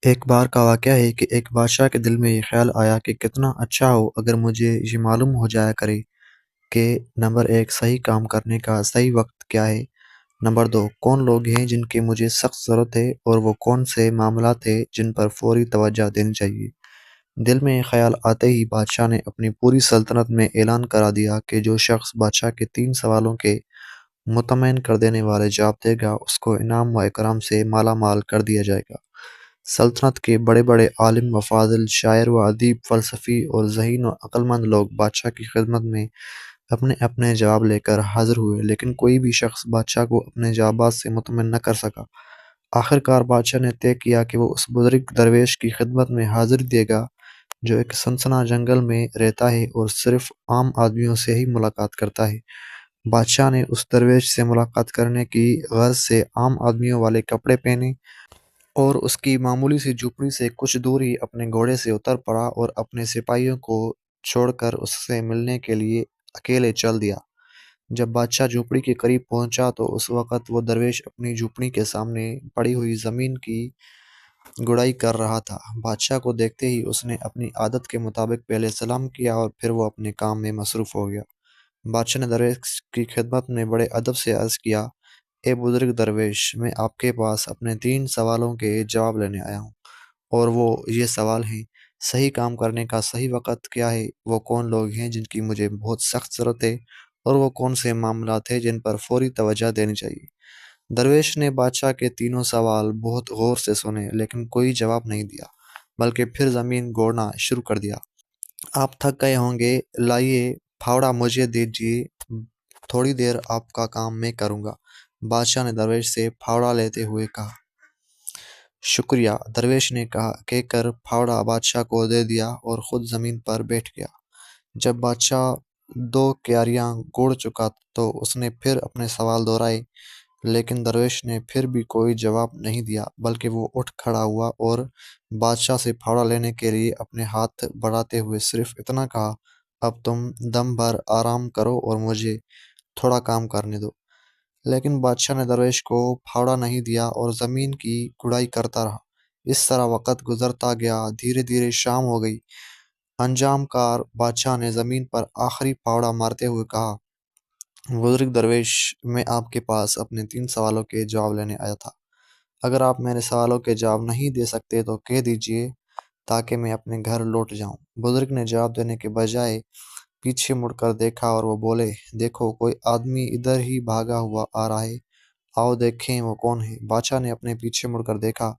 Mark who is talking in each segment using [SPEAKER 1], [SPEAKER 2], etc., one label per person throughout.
[SPEAKER 1] ایک بار کا واقعہ ہے کہ ایک بادشاہ کے دل میں یہ خیال آیا کہ کتنا اچھا ہو اگر مجھے یہ معلوم ہو جایا کرے کہ نمبر ایک صحیح کام کرنے کا صحیح وقت کیا ہے، نمبر دو کون لوگ ہیں جن کی مجھے سخت ضرورت ہے، اور وہ کون سے معاملات ہیں جن پر فوری توجہ دینی چاہیے۔ دل میں یہ خیال آتے ہی بادشاہ نے اپنی پوری سلطنت میں اعلان کرا دیا کہ جو شخص بادشاہ کے 3 سوالوں کے مطمئن کر دینے والے جواب دے گا اس کو انعام و اکرام سے مالا مال کر دیا جائے گا۔ سلطنت کے بڑے بڑے عالم و فاضل، شاعر و ادیب، فلسفی اور ذہین و عقلمند لوگ بادشاہ کی خدمت میں اپنے اپنے جواب لے کر حاضر ہوئے، لیکن کوئی بھی شخص بادشاہ کو اپنے جوابات سے مطمئن نہ کر سکا۔ آخر کار بادشاہ نے طے کیا کہ وہ اس بزرگ درویش کی خدمت میں حاضری دے گا جو ایک سنسنا جنگل میں رہتا ہے اور صرف عام آدمیوں سے ہی ملاقات کرتا ہے۔ بادشاہ نے اس درویش سے ملاقات کرنے کی غرض سے عام آدمیوں والے کپڑے پہنے اور اس کی معمولی سی جھوپڑی سے کچھ دور ہی اپنے گھوڑے سے اتر پڑا اور اپنے سپاہیوں کو چھوڑ کر اس سے ملنے کے لیے اکیلے چل دیا۔ جب بادشاہ جھوپڑی کے قریب پہنچا تو اس وقت وہ درویش اپنی جھوپڑی کے سامنے پڑی ہوئی زمین کی گڑائی کر رہا تھا۔ بادشاہ کو دیکھتے ہی اس نے اپنی عادت کے مطابق پہلے سلام کیا اور پھر وہ اپنے کام میں مصروف ہو گیا۔ بادشاہ نے درویش کی خدمت میں بڑے ادب سے عرض کیا: اے بزرگ درویش، میں آپ کے پاس اپنے 3 سوالوں کے جواب لینے آیا ہوں، اور وہ یہ سوال ہیں: صحیح کام کرنے کا صحیح وقت کیا ہے، وہ کون لوگ ہیں جن کی مجھے بہت سخت ضرورت ہے، اور وہ کون سے معاملات ہیں جن پر فوری توجہ دینی چاہیے۔ درویش نے بادشاہ کے تینوں سوال بہت غور سے سنے، لیکن کوئی جواب نہیں دیا، بلکہ پھر زمین گوڑنا شروع کر دیا۔ آپ تھک گئے ہوں گے، لائیے پھاوڑا مجھے دیجیے، تھوڑی دیر آپ کا کام میں کروں گا، بادشاہ نے درویش سے پھاوڑا لیتے ہوئے کہا۔ شکریہ، درویش نے کہہ کر پھاوڑا بادشاہ کو دے دیا اور خود زمین پر بیٹھ گیا۔ جب بادشاہ 2 کیاریاں گوڑ چکا تو اس نے پھر اپنے سوال دہرائے، لیکن درویش نے پھر بھی کوئی جواب نہیں دیا، بلکہ وہ اٹھ کھڑا ہوا اور بادشاہ سے پھاوڑا لینے کے لیے اپنے ہاتھ بڑھاتے ہوئے صرف اتنا کہا: اب تم دم بھر آرام کرو اور مجھے تھوڑا کام کرنے دو۔ لیکن بادشاہ نے درویش کو پھاوڑا نہیں دیا اور زمین کی گڑائی کرتا رہا۔ اس طرح وقت گزرتا گیا، دھیرے دھیرے شام ہو گئی۔ انجام کار بادشاہ نے زمین پر آخری پھاوڑا مارتے ہوئے کہا: بزرگ درویش، میں آپ کے پاس اپنے 3 سوالوں کے جواب لینے آیا تھا۔ اگر آپ میرے سوالوں کے جواب نہیں دے سکتے تو کہہ دیجیے تاکہ میں اپنے گھر لوٹ جاؤں۔ بزرگ نے جواب دینے کے بجائے پیچھے مڑ کر دیکھا اور وہ بولے: دیکھو، کوئی آدمی ادھر ہی بھاگا ہوا آ رہا ہے، آؤ دیکھیں وہ کون ہے۔ بادشاہ نے اپنے پیچھے مڑ کر دیکھا۔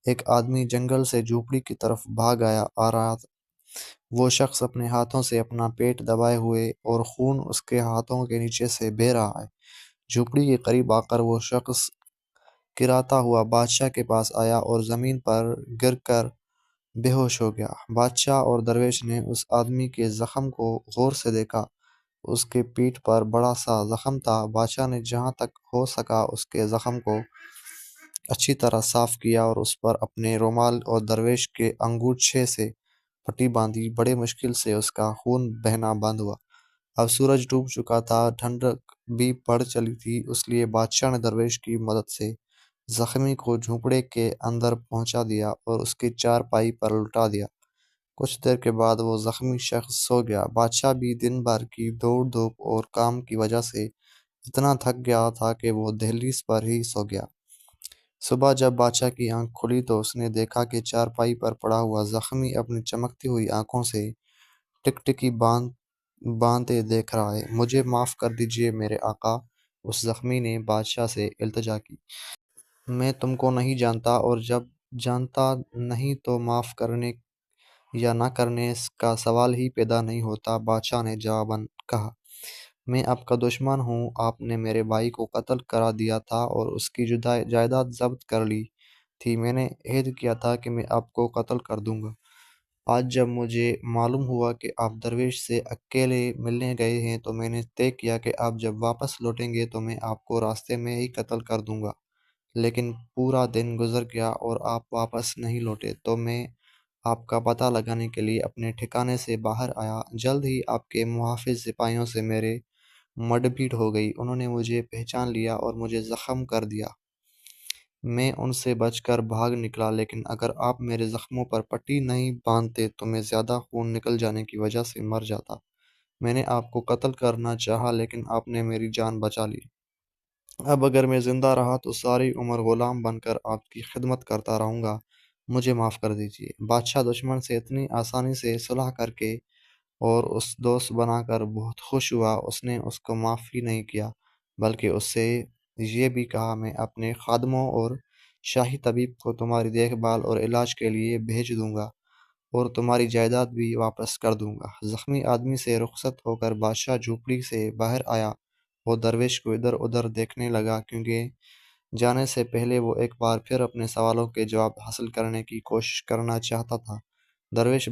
[SPEAKER 1] ایک آدمی جنگل سے جھوپڑی کی طرف بھاگ آ رہا تھا۔ وہ شخص اپنے ہاتھوں سے اپنا پیٹ دبائے ہوئے اور خون اس کے ہاتھوں کے نیچے سے بہہ رہا ہے۔ جھوپڑی کے قریب آ کر وہ شخص کراتا ہوا بادشاہ کے پاس آیا اور زمین پر گر کر بے ہوش ہو گیا۔ بادشاہ اور درویش نے اس آدمی کے زخم کو غور سے دیکھا۔ اس کے پیٹھ پر بڑا سا زخم تھا۔ بادشاہ نے جہاں تک ہو سکا اس کے زخم کو اچھی طرح صاف کیا اور اس پر اپنے رومال اور درویش کے انگوچھے سے پٹی باندھی۔ بڑے مشکل سے اس کا خون بہنا بند ہوا۔ اب سورج ڈوب چکا تھا، ٹھنڈک بھی پڑ چلی تھی، اس لیے بادشاہ نے درویش کی مدد سے زخمی کو جھونپڑے کے اندر پہنچا دیا اور اس کی چارپائی پر لٹا دیا۔ کچھ دیر کے بعد وہ زخمی شخص سو گیا۔ بادشاہ بھی دن بھر کی دوڑ دھوپ اور کام کی وجہ سے اتنا تھک گیا تھا کہ وہ دہلیز پر ہی سو گیا۔ صبح جب بادشاہ کی آنکھ کھلی تو اس نے دیکھا کہ چارپائی پر پڑا ہوا زخمی اپنی چمکتی ہوئی آنکھوں سے ٹکٹکی باندھے دیکھ رہا ہے۔ مجھے معاف کر دیجیے میرے آقا، اس زخمی نے بادشاہ سے التجا کی۔ میں تم کو نہیں جانتا، اور جب جانتا نہیں تو معاف کرنے یا نہ کرنے کا سوال ہی پیدا نہیں ہوتا، بادشاہ نے جواباً کہا۔ میں آپ کا دشمن ہوں، آپ نے میرے بھائی کو قتل کرا دیا تھا اور اس کی جائیداد ضبط کر لی تھی۔ میں نے عہد کیا تھا کہ میں آپ کو قتل کر دوں گا۔ آج جب مجھے معلوم ہوا کہ آپ درویش سے اکیلے ملنے گئے ہیں تو میں نے طے کیا کہ آپ جب واپس لوٹیں گے تو میں آپ کو راستے میں ہی قتل کر دوں گا۔ لیکن پورا دن گزر گیا اور آپ واپس نہیں لوٹے، تو میں آپ کا پتہ لگانے کے لیے اپنے ٹھکانے سے باہر آیا۔ جلد ہی آپ کے محافظ سپاہیوں سے میرے مڈ بھیڑ ہو گئی۔ انہوں نے مجھے پہچان لیا اور مجھے زخم کر دیا۔ میں ان سے بچ کر بھاگ نکلا، لیکن اگر آپ میرے زخموں پر پٹی نہیں باندھتے تو میں زیادہ خون نکل جانے کی وجہ سے مر جاتا۔ میں نے آپ کو قتل کرنا چاہا لیکن آپ نے میری جان بچا لی۔ اب اگر میں زندہ رہا تو ساری عمر غلام بن کر آپ کی خدمت کرتا رہوں گا۔ مجھے معاف کر دیجیے۔ بادشاہ دشمن سے اتنی آسانی سے صلح کر کے اور اس دوست بنا کر بہت خوش ہوا۔ اس نے اس کو معاف ہی نہیں کیا بلکہ اس سے یہ بھی کہا، میں اپنے خادموں اور شاہی طبیب کو تمہاری دیکھ بھال اور علاج کے لیے بھیج دوں گا اور تمہاری جائیداد بھی واپس کر دوں گا۔ زخمی آدمی سے رخصت ہو کر بادشاہ جھوپڑی سے باہر آیا۔ وہ درویش کو ادھر ادھر دیکھنے لگا کیونکہ جانے سے پہلے وہ ایک بار پھر اپنے سوالوں کے جواب حاصل کرنے کی کوشش کرنا چاہتا تھا۔ درویش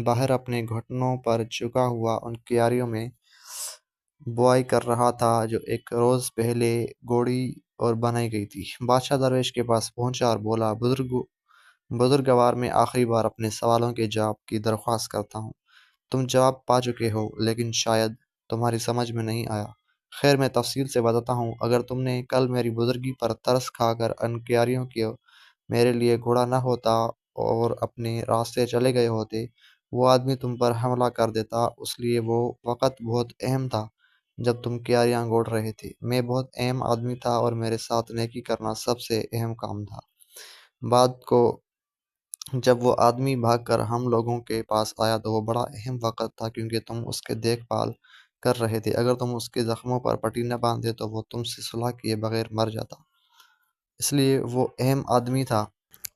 [SPEAKER 1] باہر اپنے گھٹنوں پر جھکا ہوا ان کیاریوں میں بوائی کر رہا تھا جو ایک روز پہلے گوڑی اور بنائی گئی تھی۔ بادشاہ درویش کے پاس پہنچا اور بولا، بزرگوار، میں آخری بار اپنے سوالوں کے جواب کی درخواست کرتا ہوں۔ تم جواب پا چکے ہو لیکن شاید تمہاری سمجھ میں نہیں آیا۔ خیر، میں تفصیل سے بتاتا ہوں۔ اگر تم نے کل میری بزرگی پر ترس کھا کر ان کیاریوں کو میرے لیے گھوڑا نہ ہوتا اور اپنے راستے چلے گئے ہوتے، وہ آدمی تم پر حملہ کر دیتا۔ اس لیے وہ وقت بہت اہم تھا جب تم کیاریاں گوڑ رہے تھے۔ میں بہت اہم آدمی تھا اور میرے ساتھ نیکی کرنا سب سے اہم کام تھا۔ بعد کو جب وہ آدمی بھاگ کر ہم لوگوں کے پاس آیا تو وہ بڑا اہم وقت تھا کیونکہ تم اس کے دیکھ بھال کر رہے تھے۔ اگر تم اس کے زخموں پر پٹی نہ باندھتے تو وہ تم سے صلح کیے بغیر مر جاتا۔ اس لیے وہ اہم آدمی تھا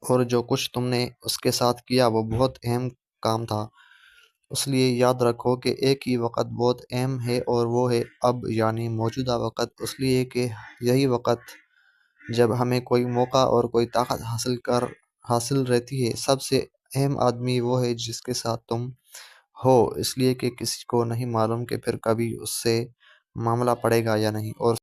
[SPEAKER 1] اور جو کچھ تم نے اس کے ساتھ کیا وہ بہت اہم کام تھا۔ اس لیے یاد رکھو کہ ایک ہی وقت بہت اہم ہے اور وہ ہے اب، یعنی موجودہ وقت۔ اس لیے کہ یہی وقت جب ہمیں کوئی موقع اور کوئی طاقت حاصل رہتی ہے۔ سب سے اہم آدمی وہ ہے جس کے ساتھ تم ہو، اس لیے کہ کسی کو نہیں معلوم کہ پھر کبھی اس سے معاملہ پڑے گا یا نہیں، اور